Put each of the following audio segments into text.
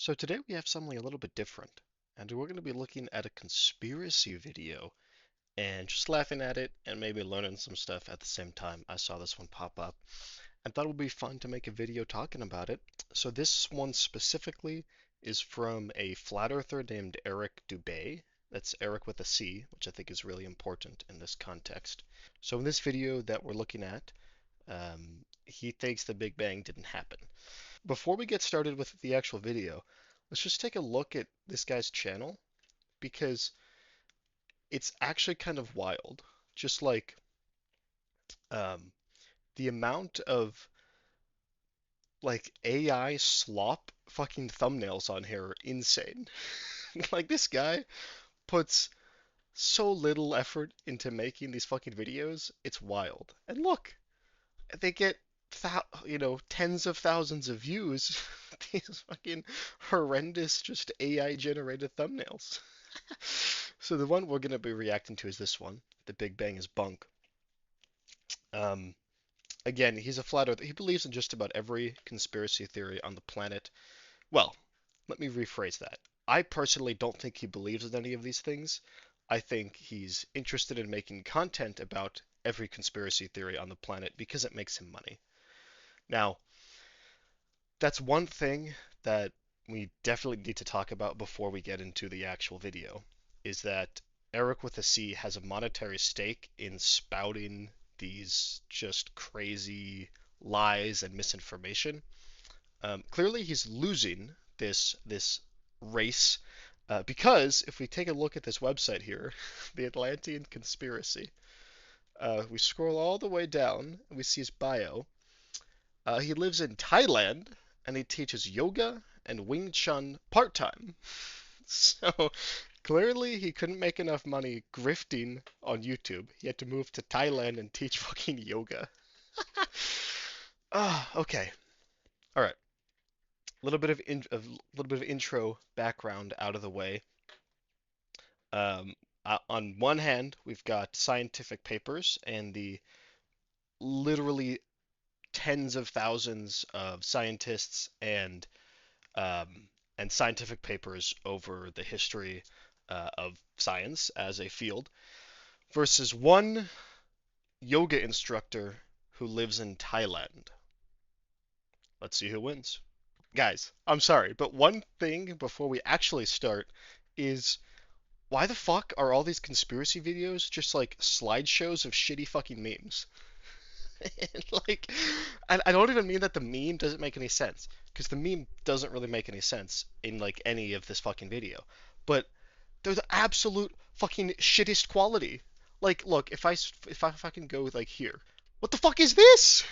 So today we have something a little bit different, and we're going to be looking at a conspiracy video and just laughing at it and maybe learning some stuff at the same time. I saw this one pop up and thought it would be fun to make a video talking about it. So this one specifically is from a flat earther named Eric Dubay. That's Eric with a C, which I think is really important in this context. So in this video that we're looking at, he thinks the Big Bang didn't happen. Before we get started with the actual video, let's just take a look at this guy's channel because it's actually kind of wild. Just like um, the amount of like AI slop fucking thumbnails on here are insane. Like this guy puts so little effort into making these fucking videos, it's wild. And look, they get tens of thousands of views. These fucking horrendous, just AI generated thumbnails. So the one we're gonna be reacting to is this one. The Big Bang is bunk. Um, Again, he's a flat earther. He believes in just about every conspiracy theory on the planet. Well, let me rephrase that. I personally don't think he believes in any of these things. I think he's interested in making content about every conspiracy theory on the planet because it makes him money. Now, that's one thing that we definitely need to talk about before we get into the actual video, is that Eric with a C has a monetary stake in spouting these just crazy lies and misinformation. Clearly, he's losing this race because if we take a look at this website here, the Atlantean Conspiracy, we scroll all the way down and we see his bio. He lives in Thailand and he teaches yoga and Wing Chun part time. So clearly he couldn't make enough money grifting on YouTube. He had to move to Thailand and teach fucking yoga. Okay. All right. A little bit of intro background out of the way. Um, on one hand, we've got scientific papers and the literally tens of thousands of scientists um, and scientific papers over the history of science as a field versus one yoga instructor who lives in Thailand. Let's see who wins. Guys, I'm sorry, but one thing before we actually start is why the fuck are all these conspiracy videos just like slideshows of shitty fucking memes? Like, I don't even mean that the meme doesn't make any sense, because the meme doesn't really make any sense in like any of this fucking video. But they're the absolute fucking shittest quality. Like, look, if I fucking go like here, what the fuck is this?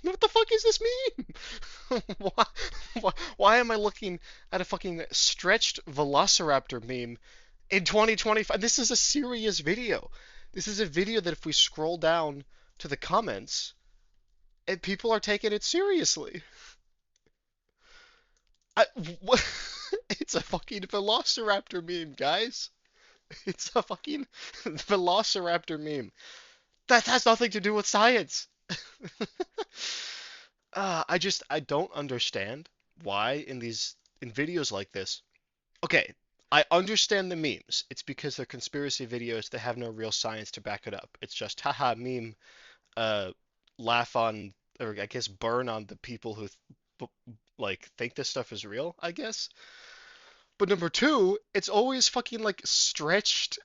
What the fuck is this meme? Why am I looking at a fucking stretched Velociraptor meme in 2025? This is a serious video. This is a video that if we scroll down to the comments, and people are taking it seriously. I, what? It's a fucking Velociraptor meme, guys. It's a fucking Velociraptor meme. That has nothing to do with science. I don't understand why in videos like this. Okay, I understand the memes. It's because they're conspiracy videos. They have no real science to back it up. It's just haha meme. Uh, Laugh on, or I guess burn on the people who like think this stuff is real. I guess. But number two, it's always fucking like stretched,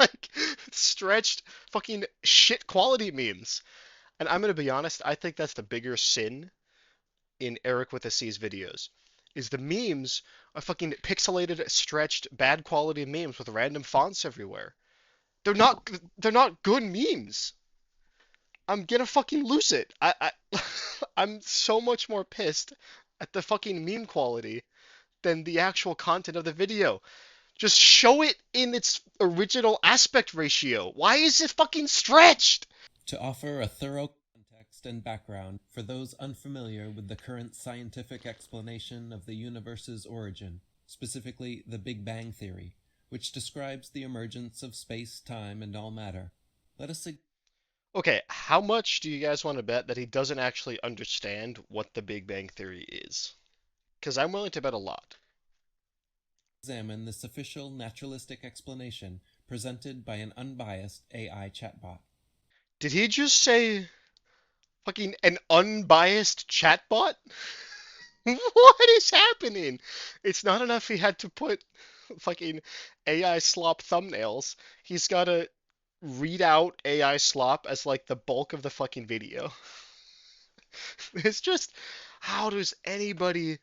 like stretched fucking shit quality memes. And I'm gonna be honest, I think that's the bigger sin in Eric with a C's videos. Is the memes are fucking pixelated, stretched, bad quality memes with random fonts everywhere. They're not they're not good memes. I'm gonna fucking lose it. I'm so much more pissed at the fucking meme quality than the actual content of the video. Just show it in its original aspect ratio. Why is it fucking stretched? To offer a thorough context and background for those unfamiliar with the current scientific explanation of the universe's origin, specifically the Big Bang Theory, which describes the emergence of space, time, and all matter. Let us Okay, how much do you guys want to bet that he doesn't actually understand what the Big Bang Theory is? Because I'm willing to bet a lot. Examine this official naturalistic explanation presented by an unbiased AI chatbot. Did he just say fucking an unbiased chatbot? What is happening? It's not enough he had to put fucking AI slop thumbnails. He's got to read out AI slop as like the bulk of the fucking video. It's just, how does anybody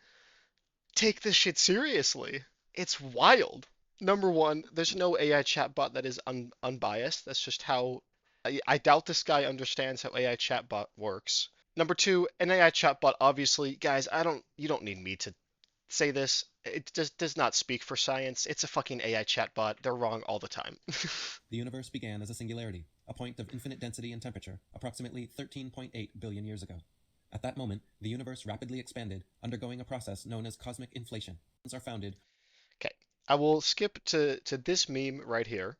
take this shit seriously? It's wild. Number one, there's no AI chatbot that is unbiased. That's just how. I doubt this guy understands how AI chatbot works. Number two, an AI chatbot, obviously, guys, you don't need me to say this. It just does not speak for science. It's a fucking AI chatbot. They're wrong all the time. The universe began as a singularity, a point of infinite density and temperature, approximately 13.8 billion years ago. At that moment, the universe rapidly expanded, undergoing a process known as cosmic inflation. Are founded. Okay, I will skip to this meme right here.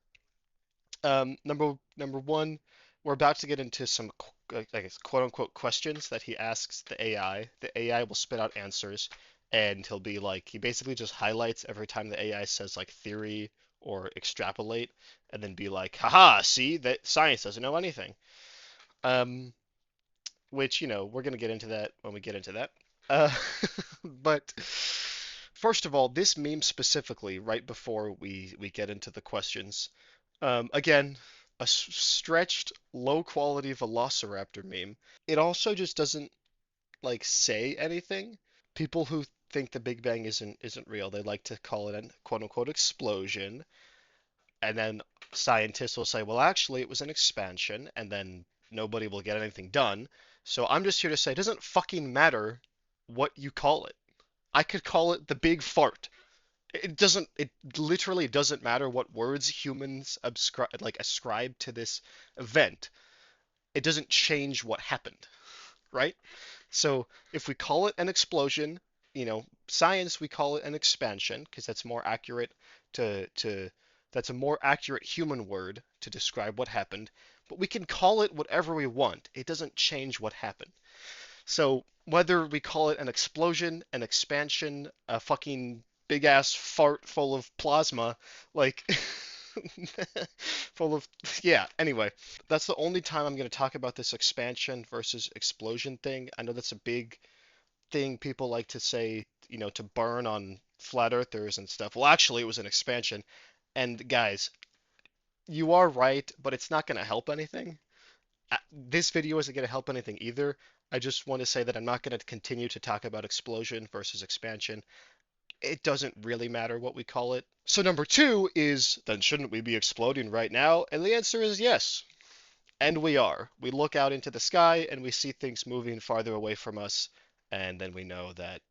Number one, we're about to get into some, I guess, quote unquote questions that he asks the AI. The AI will spit out answers, and he'll be like, he basically just highlights every time the AI says like theory or extrapolate, and then be like, haha, see that science doesn't know anything. Um, which, we're gonna get into that when we get into that. Uh, but first of all, this meme specifically, right before we get into the questions, again, a stretched, low quality Velociraptor meme. It also just doesn't like say anything. People who think the Big Bang isn't real, they like to call it an quote unquote explosion, and then scientists will say, well, actually, it was an expansion, and then nobody will get anything done. So I'm just here to say, it doesn't fucking matter what you call it. I could call it the big fart. It literally doesn't matter what words humans ascribe to this event. It doesn't change what happened, right? So if we call it an explosion, science, we call it an expansion because that's more accurate to that's a more accurate human word to describe what happened. But we can call it whatever we want. It doesn't change what happened. So whether we call it an explosion, an expansion, a fucking big ass fart full of plasma, like full of yeah, anyway, that's the only time I'm going to talk about this expansion versus explosion thing. I know that's a big thing people like to say, to burn on flat earthers and stuff. Well, actually, it was an expansion. And guys, you are right, but it's not going to help anything. This video isn't going to help anything either. I just want to say that I'm not going to continue to talk about explosion versus expansion. It doesn't really matter what we call it. So number two is, then shouldn't we be exploding right now? And the answer is yes. And we are. We look out into the sky and we see things moving farther away from us, and then we know that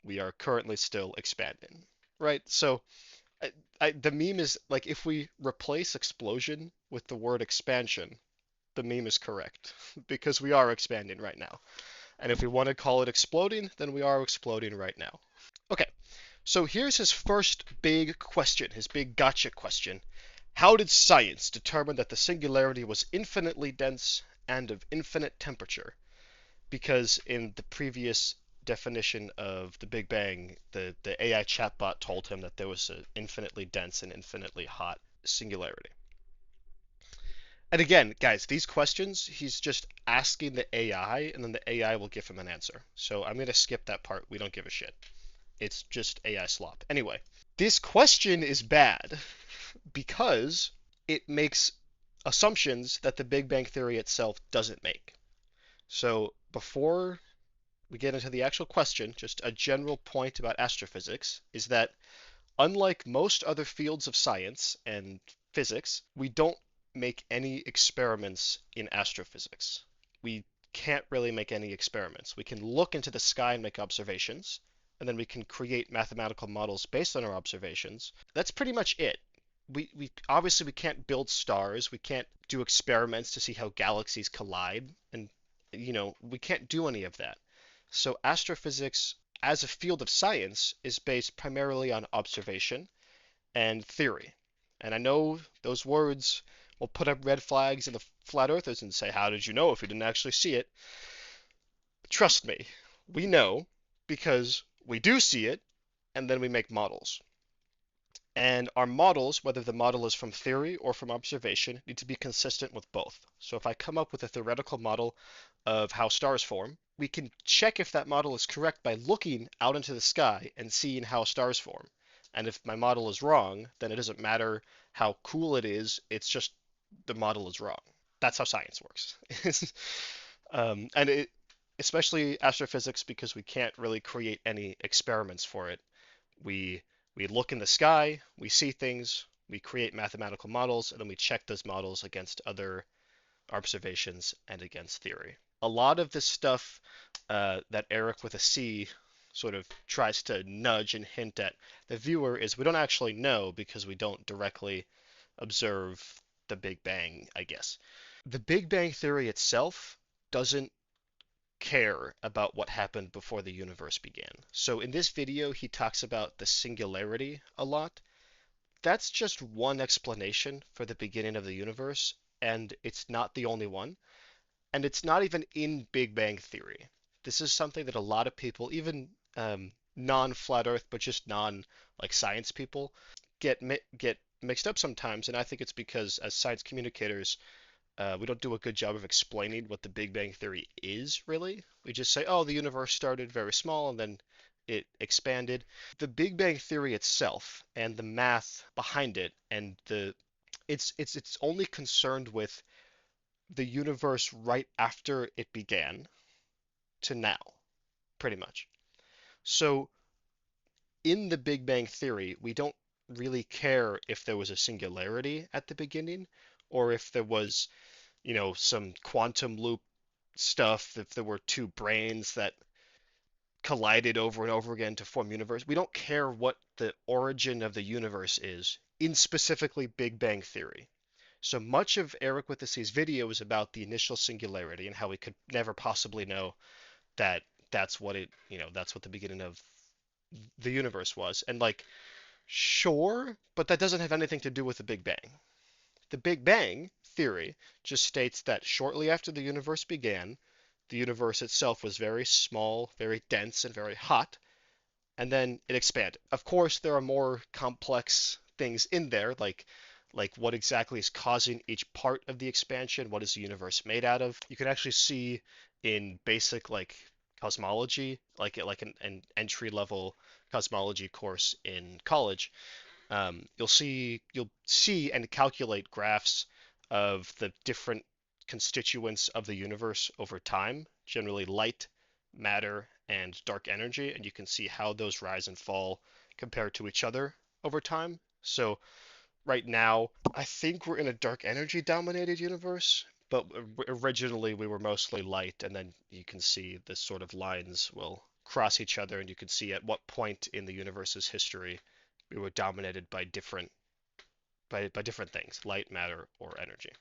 we are currently still expanding. Right? So the meme is like, if we replace explosion with the word expansion, the meme is correct because we are expanding right now. And if we want to call it exploding, then we are exploding right now. Okay, so here's his first big question, his big gotcha question. How did science determine that the singularity was infinitely dense and of infinite temperature? Because in the previous definition of the Big Bang, the AI chatbot told him that there was an infinitely dense and infinitely hot singularity. And again, guys, these questions, he's just asking the AI, and then the AI will give him an answer. So I'm going to skip that part. We don't give a shit. It's just AI slop. Anyway, this question is bad because it makes assumptions that the Big Bang Theory itself doesn't make. So before we get into the actual question, just a general point about astrophysics is that unlike most other fields of science and physics, we don't make any experiments in astrophysics. We can't really make any experiments. We can look into the sky and make observations, and then we can create mathematical models based on our observations. That's pretty much it. We obviously we can't build stars, we can't do experiments to see how galaxies collide, and we can't do any of that. So astrophysics as a field of science is based primarily on observation and theory. And I know those words will put up red flags in the flat earthers and say, how did you know if you didn't actually see it? Trust me, we know because We do see it, and then we make models. And our models, whether the model is from theory or from observation, need to be consistent with both. So if I come up with a theoretical model of how stars form, we can check if that model is correct by looking out into the sky and seeing how stars form. And if my model is wrong, then it doesn't matter how cool it is, it's just the model is wrong. That's how science works. And especially astrophysics, because we can't really create any experiments for it. We we look in the sky, we see things, we create mathematical models, and then we check those models against other observations and against theory. A lot of this stuff that Eric with a C sort of tries to nudge and hint at the viewer is we don't actually know because we don't directly observe the Big Bang, I guess. The Big Bang Theory itself doesn't care about what happened before the universe began. So in this video, he talks about the singularity a lot. That's just one explanation for the beginning of the universe, and it's not the only one. And it's not even in Big Bang Theory. This is something that a lot of people, even non-flat Earth, but just non like science people, get mixed up sometimes. And I think it's because as science communicators, we don't do a good job of explaining what the Big Bang Theory is, really. We just say, oh, the universe started very small and then it expanded. The Big Bang Theory itself and the math behind it and it's only concerned with the universe right after it began to now, pretty much. So in the Big Bang Theory, we don't really care if there was a singularity at the beginning or if there was, some quantum loop stuff, if there were two brains that collided over and over again to form universe. We don't care what the origin of the universe is in specifically Big Bang Theory. So much of Eric with the C's video is about the initial singularity and how we could never possibly know that that's what the beginning of the universe was. And like, sure, but that doesn't have anything to do with the Big Bang. The Big Bang theory just states that shortly after the universe began, the universe itself was very small, very dense, and very hot, and then it expanded. Of course, there are more complex things in there, like what exactly is causing each part of the expansion, what is the universe made out of. You can actually see in basic like cosmology, like an entry level cosmology course in college, you'll see and calculate graphs of the different constituents of the universe over time, generally light, matter, and dark energy, and you can see how those rise and fall compared to each other over time. So right now, I think we're in a dark energy dominated universe, but originally we were mostly light, and then you can see the sort of lines will cross each other, and you can see at what point in the universe's history we were dominated by different things, light, matter, or energy,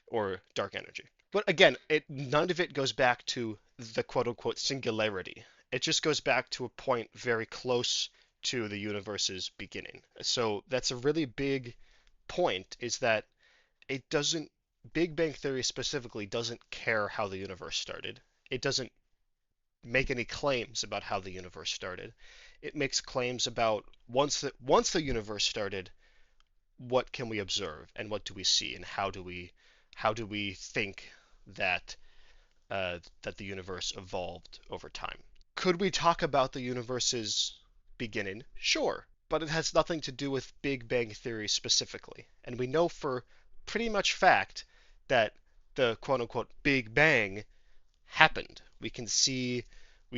or dark energy. But again, none of it goes back to the quote unquote singularity. It just goes back to a point very close to the universe's beginning. So that's a really big point is that it doesn't Big Bang Theory specifically doesn't care how the universe started. It doesn't make any claims about how the universe started. It makes claims about once the universe started, what can we observe and what do we see and how do we think that that the universe evolved over time. Could we talk about the universe's beginning? Sure, but it has nothing to do with Big Bang Theory specifically. And we know for pretty much fact that the quote unquote Big Bang happened. We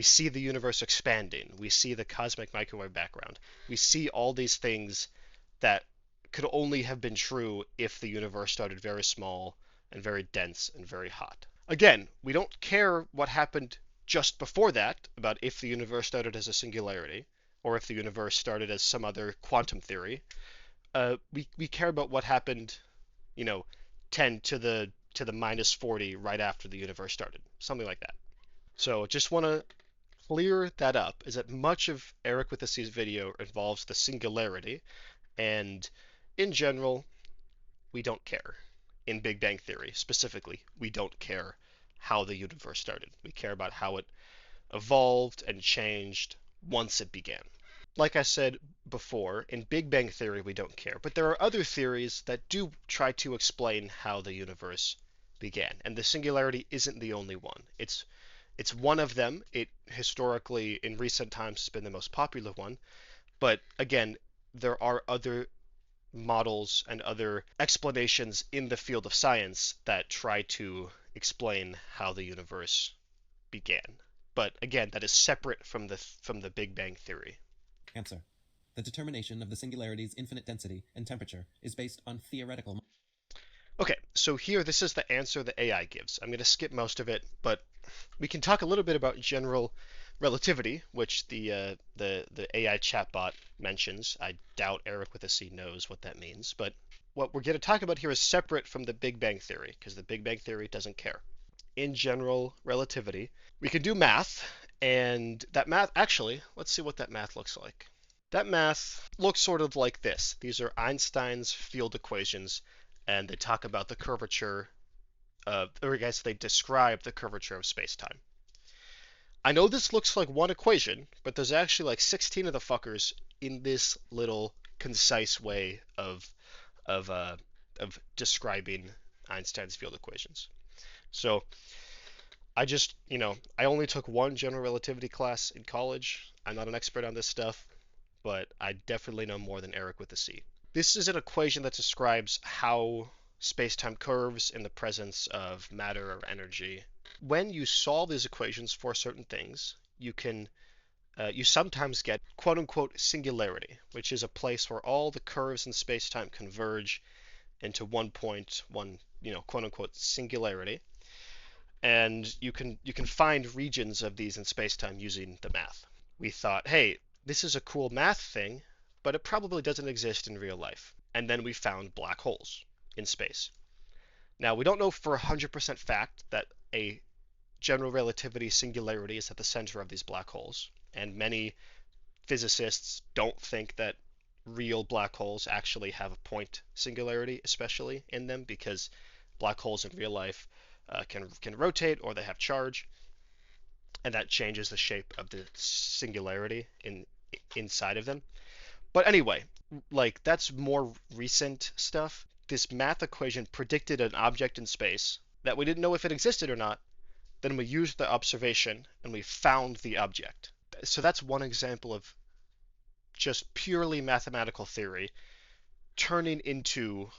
see the universe expanding. We see the cosmic microwave background. We see all these things that could only have been true if the universe started very small and very dense and very hot. Again, we don't care what happened just before that about if the universe started as a singularity or if the universe started as some other quantum theory. We care about what happened, you know, 10 to the minus 40 right after the universe started, something like that. So just want to clear that up is that much of Eric with the C's video involves the singularity, and in general, we don't care. In Big Bang Theory, specifically, we don't care how the universe started. We care about how it evolved and changed once it began. Like I said before, in Big Bang Theory, we don't care. But there are other theories that do try to explain how the universe began. And the singularity isn't the only one. It's one of them. It historically, in recent times, has been the most popular one. But again, there are other models and other explanations in the field of science that try to explain how the universe began. But again, that is separate from the Big Bang theory. Answer. The determination of the singularity's infinite density and temperature is based on theoretical. Okay, so here this is the answer the AI gives. I'm going to skip most of it, but we can talk a little bit about general relativity, which the AI chatbot mentions. I doubt Eric with a C knows what that means, but what we're going to talk about here is separate from the Big Bang Theory, because the Big Bang Theory doesn't care. In general relativity, we can do math, and that math, actually, let's see what that math looks like. That math looks sort of like this. These are Einstein's field equations, and they talk about the curvature or I guess they describe the curvature of space-time. I know this looks like one equation, but there's actually like 16 of the fuckers in this little concise way of uh, of describing Einstein's field equations. So I only took one general relativity class in college. I'm not an expert on this stuff, but I definitely know more than Eric with a C. This is an equation that describes how space-time curves in the presence of matter or energy. When you solve these equations for certain things, you sometimes get quote unquote singularity, which is a place where all the curves in space-time converge into one point, one quote unquote singularity, and you can find regions of these in space-time using the math. We thought, hey, this is a cool math thing, but it probably doesn't exist in real life. And then we found black holes in space. Now, we don't know for 100% fact that a general relativity singularity is at the center of these black holes, and many physicists don't think that real black holes actually have a point singularity, especially in them, because black holes in real life can rotate or they have charge, and that changes the shape of the singularity inside of them. But anyway, like that's more recent stuff. This math equation predicted an object in space that we didn't know if it existed or not. Then we used the observation and we found the object. So that's one example of just purely mathematical theory turning into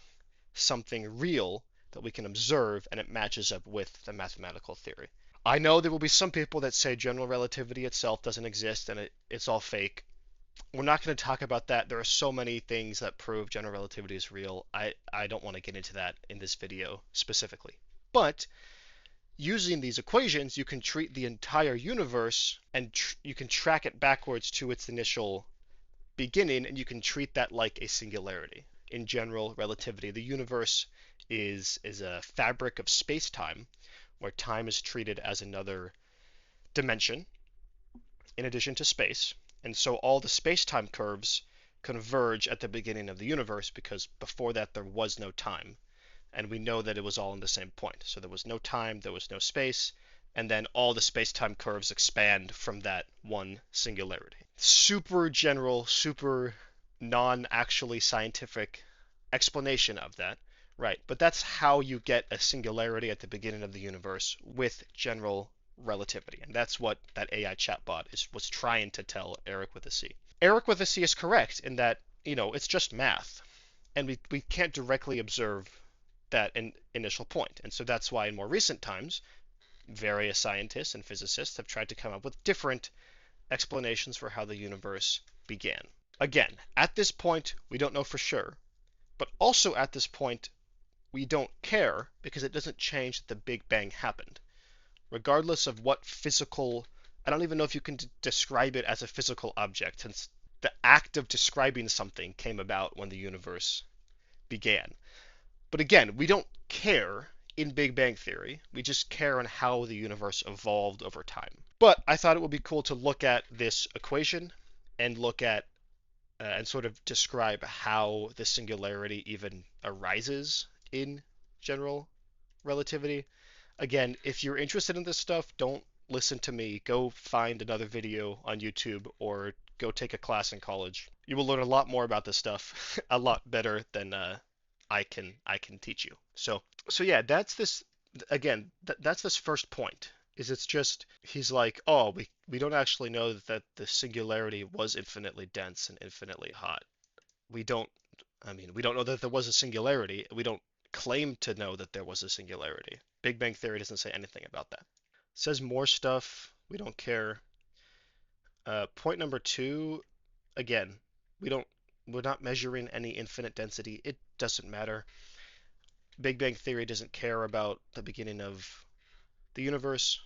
something real that we can observe and it matches up with the mathematical theory. I know there will be some people that say general relativity itself doesn't exist and it's all fake. We're not going to talk about that. There are so many things that prove general relativity is real. I don't want to get into that in this video specifically. But using these equations, you can treat the entire universe and you can track it backwards to its initial beginning, and you can treat that like a singularity. In general relativity, the universe is a fabric of space-time, where time is treated as another dimension in addition to space. And so all the space-time curves converge at the beginning of the universe because before that there was no time. And we know that it was all in the same point. So there was no time, there was no space, and then all the space-time curves expand from that one singularity. Super general, super non-actually scientific explanation of that, right? But that's how you get a singularity at the beginning of the universe with general relativity, and that's what that AI chatbot was trying to tell Eric with a C. Eric with a C is correct in that it's just math, and we can't directly observe that initial point, and so that's why in more recent times various scientists and physicists have tried to come up with different explanations for how the universe began. Again, at this point, we don't know for sure, but also at this point, we don't care because it doesn't change that the Big Bang happened. Regardless of what physical, I don't even know if you can describe it as a physical object, since the act of describing something came about when the universe began. But again, we don't care in Big Bang Theory. We just care on how the universe evolved over time. But I thought it would be cool to look at this equation and look at and sort of describe how the singularity even arises in general relativity. Again, if you're interested in this stuff, don't listen to me. Go find another video on YouTube or go take a class in college. You will learn a lot more about this stuff, a lot better than I can teach you. So yeah, that's this again. That's this first point. Is it's just he's like, oh, we don't actually know that the singularity was infinitely dense and infinitely hot. We don't. I mean, we don't know that there was a singularity. We don't claim to know that there was a singularity. Big Bang Theory doesn't say anything about that. It says more stuff. We don't care. Point number two, again, we don't. We're not measuring any infinite density. It doesn't matter. Big Bang Theory doesn't care about the beginning of the universe.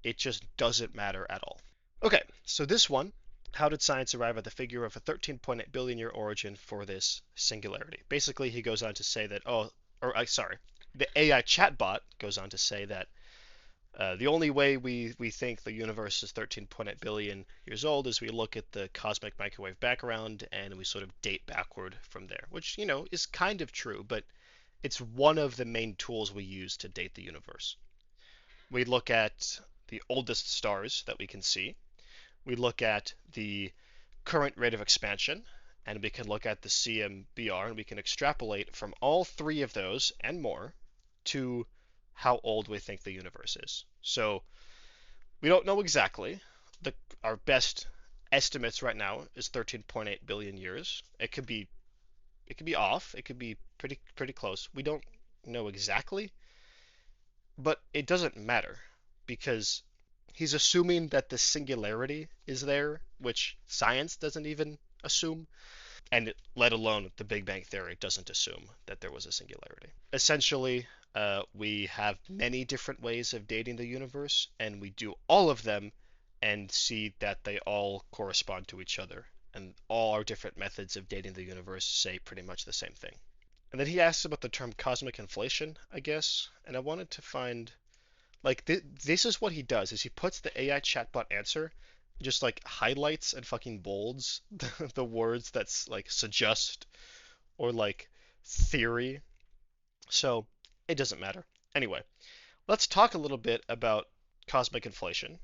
It just doesn't matter at all. Okay, so this one, how did science arrive at the figure of a 13.8 billion year origin for this singularity? Basically, he goes on to say that, sorry, the AI chatbot goes on to say that the only way we think the universe is 13.8 billion years old is we look at the cosmic microwave background and we sort of date backward from there, which, is kind of true, but it's one of the main tools we use to date the universe. We look at the oldest stars that we can see. We look at the current rate of expansion, and we can look at the CMBR, and we can extrapolate from all three of those and more to how old we think the universe is. So we don't know exactly. Our best estimates right now is 13.8 billion years. It could be off. It could be pretty close. We don't know exactly, but it doesn't matter because he's assuming that the singularity is there, which science doesn't even assume, and let alone the Big Bang Theory doesn't assume that there was a singularity. Essentially, we have many different ways of dating the universe, and we do all of them and see that they all correspond to each other. And all our different methods of dating the universe say pretty much the same thing. And then he asks about the term cosmic inflation, I guess, and I wanted to find like this is what he does is he puts the AI chatbot answer just like highlights and fucking bolds the words that's like suggest or like theory. So it doesn't matter. Anyway, let's talk a little bit about cosmic inflation,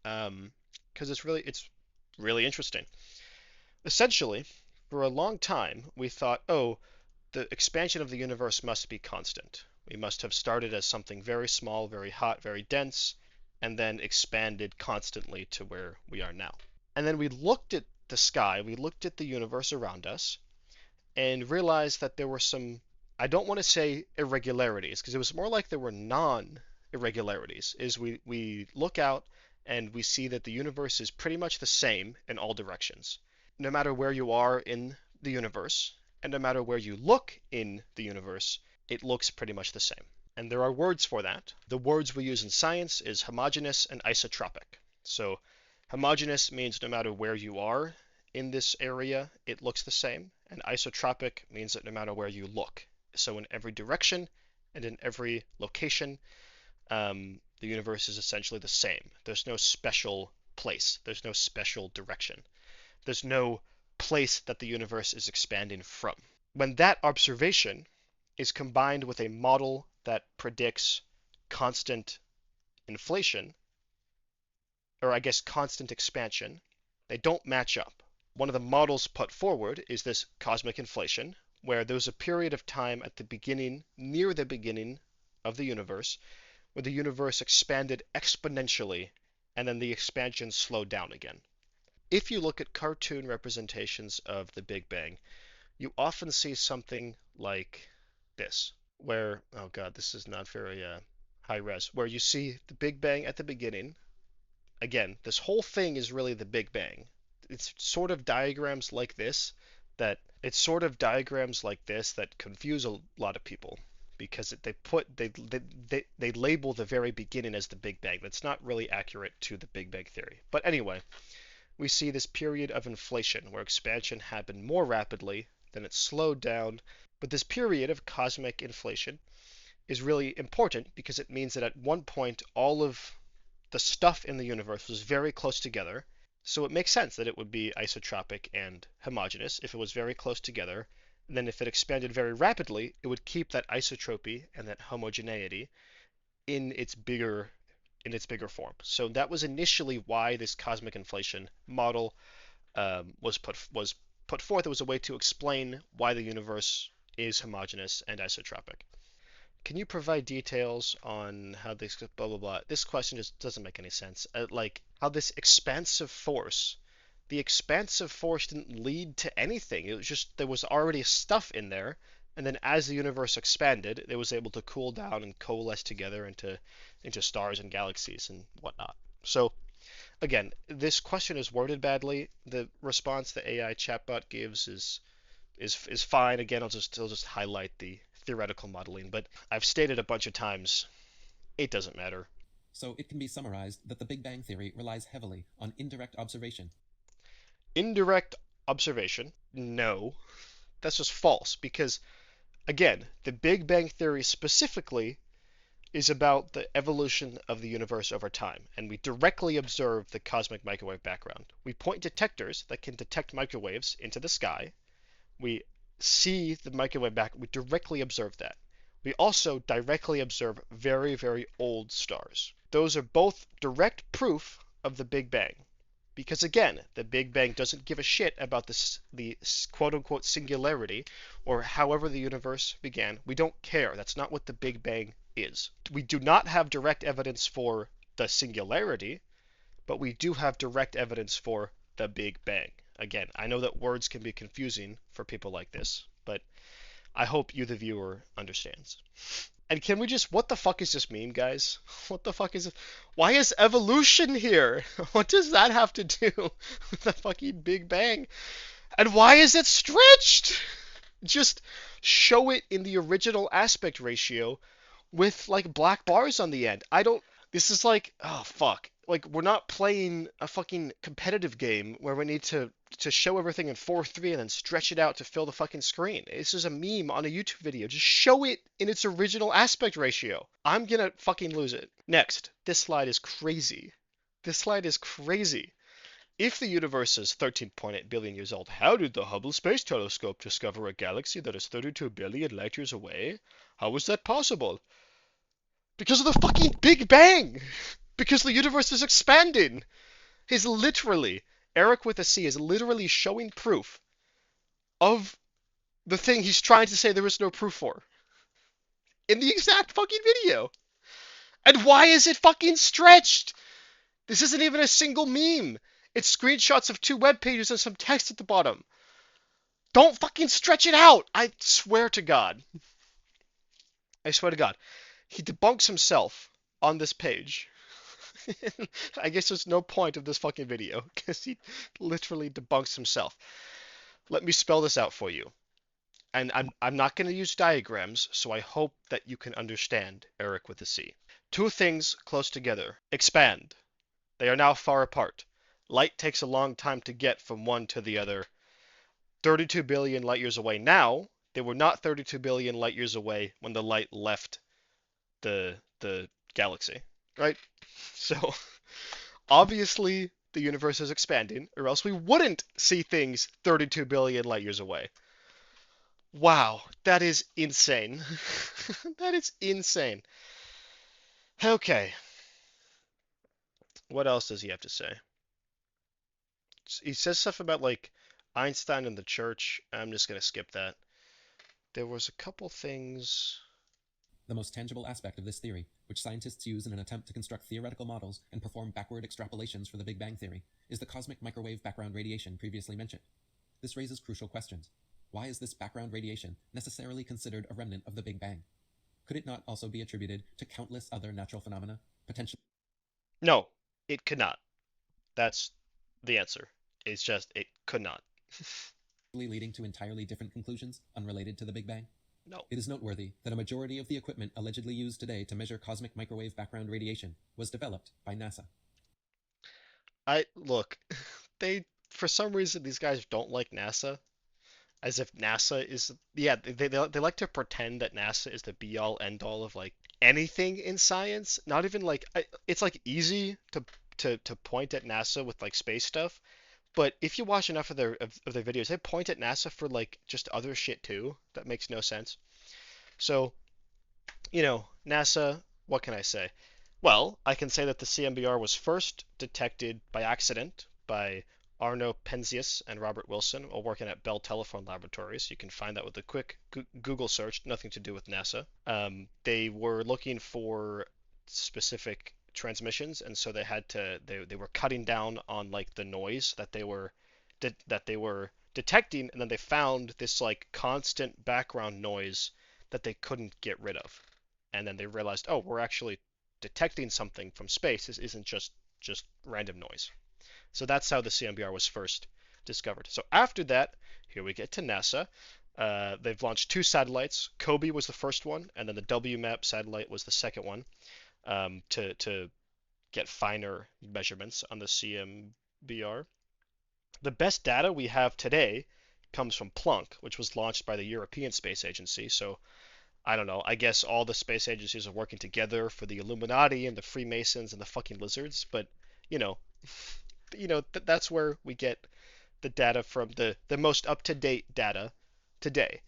because it's really interesting. Essentially, for a long time we thought, oh, the expansion of the universe must be constant. We must have started as something very small, very hot, very dense, and then expanded constantly to where we are now. And then we looked at the sky, we looked at the universe around us, and realized that there were some, I don't want to say irregularities, because it was more like there were non irregularities. Is we look out and we see that the universe is pretty much the same in all directions. No matter where you are in the universe, and no matter where you look in the universe, it looks pretty much the same. And there are words for that. The words we use in science is homogeneous and isotropic. So homogeneous means no matter where you are in this area, it looks the same. And isotropic means that no matter where you look. So in every direction and in every location, the universe is essentially the same. There's no special place. There's no special direction. There's no place that the universe is expanding from. When that observation is combined with a model that predicts constant inflation, or I guess constant expansion, they don't match up. One of the models put forward is this cosmic inflation, where there's a period of time at the beginning, near the beginning of the universe, where the universe expanded exponentially and then the expansion slowed down again. If you look at cartoon representations of the Big Bang, you often see something like this, where, oh god, this is not very high res, where you see the Big Bang at the beginning. Again, this whole thing is really the Big Bang. It's sort of diagrams like this that confuse a lot of people because they label the very beginning as the Big Bang. That's not really accurate to the Big Bang theory. But anyway, we see this period of inflation where expansion happened more rapidly, then it slowed down. But this period of cosmic inflation is really important because it means that at one point all of the stuff in the universe was very close together. So it makes sense that it would be isotropic and homogeneous if it was very close together. And then if it expanded very rapidly, it would keep that isotropy and that homogeneity in its bigger in its bigger form. So that was initially why this cosmic inflation model was put forth. It was a way to explain why the universe is homogeneous and isotropic. Can you provide details on how this blah blah blah? This question just doesn't make any sense. Like how this expansive force, the expansive force didn't lead to anything. It was just there was already stuff in there, and then as the universe expanded, it was able to cool down and coalesce together into stars and galaxies and whatnot. So again, this question is worded badly. The response the AI chatbot gives is fine. Again, I'll just highlight the theoretical modeling, but I've stated a bunch of times it doesn't matter. So it can be summarized that the Big Bang Theory relies heavily on indirect observation. Indirect observation, no, that's just false because again, the Big Bang Theory specifically is about the evolution of the universe over time, and we directly observe the cosmic microwave background. We point detectors that can detect microwaves into the sky. We see the microwave back, we directly observe that. We also directly observe very, very old stars. Those are both direct proof of the Big Bang. Because again, the Big Bang doesn't give a shit about the quote unquote singularity or however the universe began. We don't care. That's not what the Big Bang is. We do not have direct evidence for the singularity, but we do have direct evidence for the Big Bang. Again, I know that words can be confusing for people like this, but I hope you, the viewer, understands. And can we just, what the fuck is this meme, guys? What the fuck is it? Why is evolution here? What does that have to do with the fucking Big Bang? And why is it stretched? Just show it in the original aspect ratio with like black bars on the end. I don't. This is like, oh fuck. Like we're not playing a fucking competitive game where we need to show everything in 4:3 and then stretch it out to fill the fucking screen. This is a meme on a YouTube video. Just show it in its original aspect ratio. I'm gonna fucking lose it. Next, this slide is crazy. This slide is crazy. If the universe is 13.8 billion years old, how did the Hubble Space Telescope discover a galaxy that is 32 billion light years away? How was that possible? Because of the fucking Big Bang! Because the universe is expanding! He's literally, Eric with a C is literally showing proof of the thing he's trying to say there is no proof for. In the exact fucking video! And why is it fucking stretched? This isn't even a single meme. It's screenshots of two web pages and some text at the bottom. Don't fucking stretch it out! I swear to God. I swear to God. He debunks himself on this page. I guess there's no point of this fucking video because he literally debunks himself. Let me spell this out for you. And I'm not going to use diagrams, so I hope that you can understand Eric with a C. Two things close together. Expand. They are now far apart. Light takes a long time to get from one to the other. 32 billion light years away now. They were not 32 billion light years away when the light left the galaxy, right? So obviously the universe is expanding, or else we wouldn't see things 32 billion light years away. Wow, that is insane. That is insane. Okay, what else does he have to say? He says stuff about like Einstein and the church. I'm just gonna skip that. There was a couple things. The most tangible aspect of this theory, which scientists use in an attempt to construct theoretical models and perform backward extrapolations for the Big Bang Theory, is the cosmic microwave background radiation previously mentioned. This raises crucial questions. Why is this background radiation necessarily considered a remnant of the Big Bang? Could it not also be attributed to countless other natural phenomena, potentially No, it could not. That's the answer. It's just it could not. leading to entirely different conclusions unrelated to the Big Bang? No. It is noteworthy that a majority of the equipment allegedly used today to measure cosmic microwave background radiation was developed by NASA. I look, they for some reason these guys don't like NASA, as if NASA is yeah they like to pretend that NASA is the be all end all of like anything in science. Not even like it's like easy to point at NASA with like space stuff, but if you watch enough of their videos, they point at NASA for like just other shit too. That makes no sense. So, NASA, what can I say? Well, I can say that the CMBR was first detected by accident by Arno Penzias and Robert Wilson while working at Bell Telephone Laboratories. You can find that with a quick Google search, nothing to do with NASA. They were looking for specific transmissions, and so they were cutting down on like the noise that they were detecting, and then they found this like constant background noise that they couldn't get rid of. And then they realized, oh, we're actually detecting something from space. This isn't just random noise. So that's how the CMBR was first discovered. So after that, here we get to NASA. They've launched two satellites. COBE was the first one, and then the WMAP satellite was the second one, to get finer measurements on the CMBR. The best data we have today comes from Plunk, which was launched by the European Space Agency. So I don't know. I guess all the space agencies are working together for the Illuminati and the Freemasons and the fucking lizards. But you know, that's where we get the data from, the most up to date data today.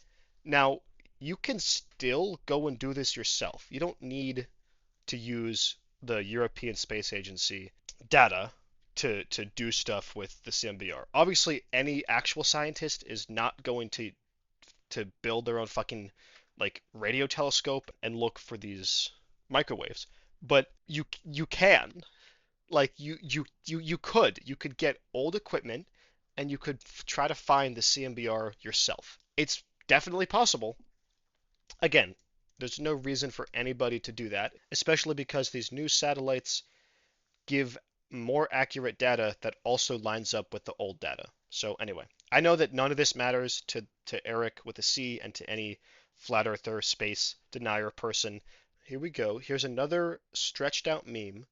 Now you can still go and do this yourself. You don't need to use the European Space Agency data to do stuff with the CMBR. Obviously, any actual scientist is not going to build their own fucking like radio telescope and look for these microwaves. But you can, like you could get old equipment and you could try to find the CMBR yourself. It's definitely possible. Again, there's no reason for anybody to do that, especially because these new satellites give more accurate data that also lines up with the old data. So anyway, I know that none of this matters to Eric with a C and to any flat earther, space denier person. Here we go. Here's another stretched out meme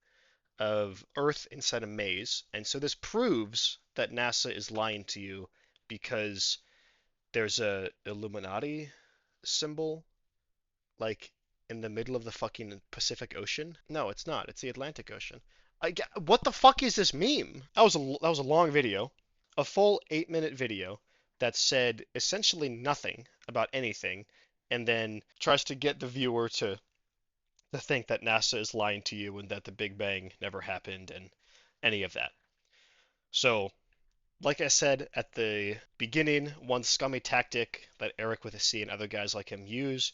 of Earth inside a maze. And so this proves that NASA is lying to you because there's a Illuminati symbol like in the middle of the fucking Pacific Ocean? No, it's not. It's the Atlantic Ocean. What the fuck is this meme? That was a long video, a full 8 minute video that said essentially nothing about anything, and then tries to get the viewer to think that NASA is lying to you and that the Big Bang never happened and any of that. So, like I said at the beginning, one scummy tactic that Eric with a C and other guys like him use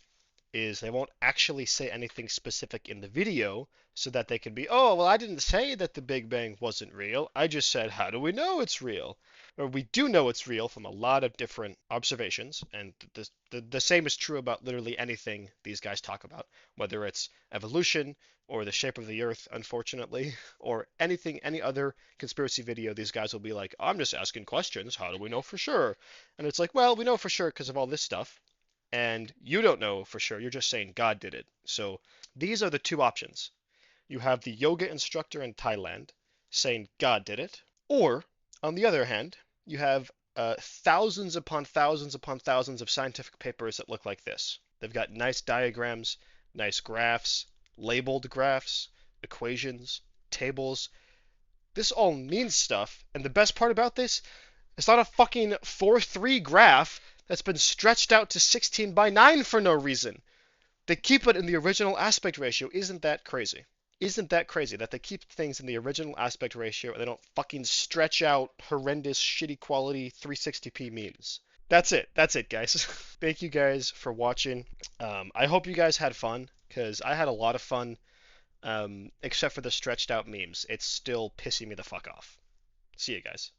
is they won't actually say anything specific in the video so that they can be, oh, well, I didn't say that the Big Bang wasn't real. I just said, how do we know it's real? Or we do know it's real from a lot of different observations, and the same is true about literally anything these guys talk about, whether it's evolution or the shape of the Earth, unfortunately, or anything, any other conspiracy video, these guys will be like, I'm just asking questions. How do we know for sure? And it's like, well, we know for sure because of all this stuff and you don't know for sure. You're just saying God did it. So these are the two options. You have the yoga instructor in Thailand saying God did it, or on the other hand, you have thousands upon thousands upon thousands of scientific papers that look like this. They've got nice diagrams, nice graphs, labeled graphs, equations, tables. This all means stuff, and the best part about this, it's not a fucking 4:3 graph that's been stretched out to 16 by 9 for no reason. They keep it in the original aspect ratio. Isn't that crazy? Isn't that crazy that they keep things in the original aspect ratio and they don't fucking stretch out horrendous, shitty quality 360p memes? That's it. That's it, guys. Thank you guys for watching. I hope you guys had fun because I had a lot of fun, except for the stretched out memes. It's still pissing me the fuck off. See you guys.